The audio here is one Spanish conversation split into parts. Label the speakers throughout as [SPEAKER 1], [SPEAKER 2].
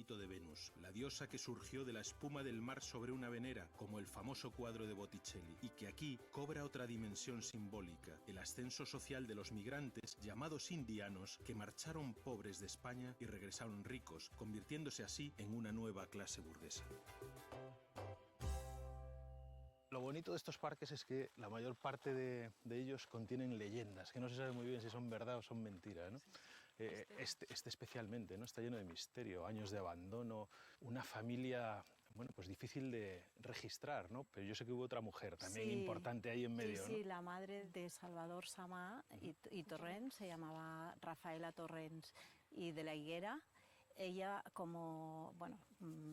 [SPEAKER 1] mito de Venus, la diosa que surgió de la espuma del mar sobre una venera, como el famoso cuadro de Botticelli, y que aquí cobra otra dimensión simbólica, el ascenso social de los migrantes llamados indianos que marcharon pobres de España y regresaron ricos, convirtiéndose así en una nueva clase burguesa.
[SPEAKER 2] Lo bonito de estos parques es que la mayor parte de ellos contienen leyendas, que no se sabe muy bien si son verdad o son mentiras, ¿no? Este especialmente, ¿no? Está lleno de misterio, años de abandono, una familia, bueno, pues difícil de registrar, ¿no? Pero yo sé que hubo otra mujer también importante ahí en medio,
[SPEAKER 3] sí,
[SPEAKER 2] ¿no?
[SPEAKER 3] la madre de Salvador Samà y Torrents se llamaba Rafaela Torrents y de la Higuera. Ella, como, bueno,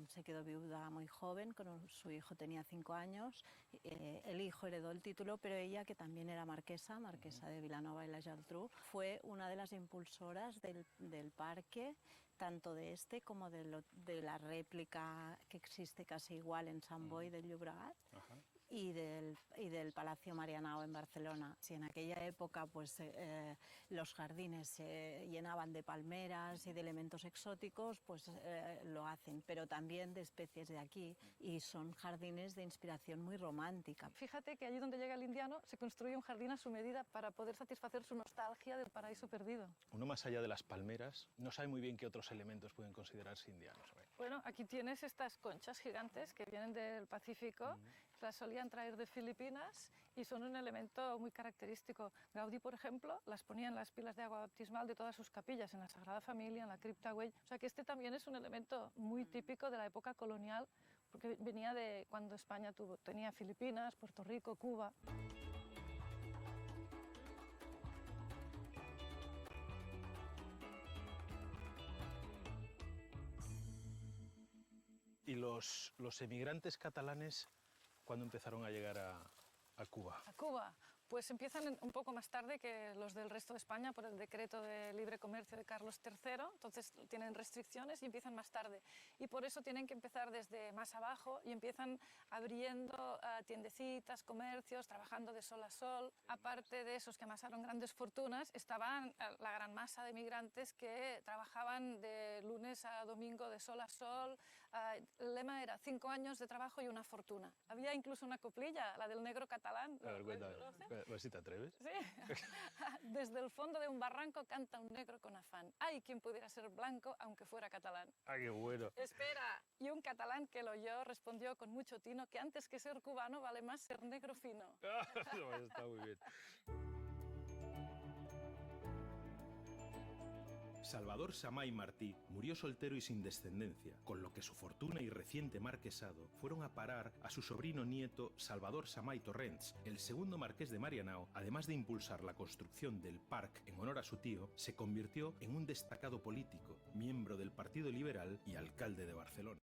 [SPEAKER 3] se quedó viuda muy joven, su hijo tenía 5 años, el hijo heredó el título, pero ella, que también era marquesa de Vilanova y la Geltrú, fue una de las impulsoras del parque, tanto de este como de la réplica que existe casi igual en Sant Boi del Llobregat. Y del Palacio Marianao en Barcelona. Si en aquella época pues, los jardines se llenaban de palmeras y de elementos exóticos, pues lo hacen, pero también de especies de aquí, y son jardines de inspiración muy romántica.
[SPEAKER 4] Fíjate que allí donde llega el indiano se construye un jardín a su medida para poder satisfacer su nostalgia del paraíso perdido.
[SPEAKER 2] Uno más allá de las palmeras no sabe muy bien qué otros elementos pueden considerarse indianos.
[SPEAKER 4] Bueno, aquí tienes estas conchas gigantes que vienen del Pacífico, las solían traer de Filipinas y son un elemento muy característico. Gaudí, por ejemplo, las ponía en las pilas de agua bautismal de todas sus capillas, en la Sagrada Familia, en la Cripta Güell. O sea que este también es un elemento muy típico de la época colonial, porque venía de cuando España tenía Filipinas, Puerto Rico, Cuba.
[SPEAKER 2] ¿Y los emigrantes catalanes cuándo empezaron a llegar a Cuba?
[SPEAKER 4] A Cuba, pues empiezan un poco más tarde que los del resto de España por el decreto de libre comercio de Carlos III, entonces tienen restricciones y empiezan más tarde. Y por eso tienen que empezar desde más abajo y empiezan abriendo tiendecitas, comercios, trabajando de sol a sol. Aparte de esos que amasaron grandes fortunas, estaban la gran masa de migrantes que trabajaban de lunes a domingo de sol a sol. El lema era 5 años de trabajo y una fortuna. Había incluso una coplilla, la del negro catalán.
[SPEAKER 2] A ver, cuéntame. A ver si te atreves.
[SPEAKER 4] Sí. Desde el fondo de un barranco canta un negro con afán. Ay, quien pudiera ser blanco aunque fuera catalán.
[SPEAKER 2] ¡Ah, qué bueno!
[SPEAKER 4] Espera. Y un catalán que lo oyó respondió con mucho tino que antes que ser cubano vale más ser negro fino.
[SPEAKER 2] No, está muy bien.
[SPEAKER 1] Salvador Samà y Martí murió soltero y sin descendencia, con lo que su fortuna y reciente marquesado fueron a parar a su sobrino nieto Salvador Samà i Torrents. El segundo marqués de Marianao, además de impulsar la construcción del parque en honor a su tío, se convirtió en un destacado político, miembro del Partido Liberal y alcalde de Barcelona.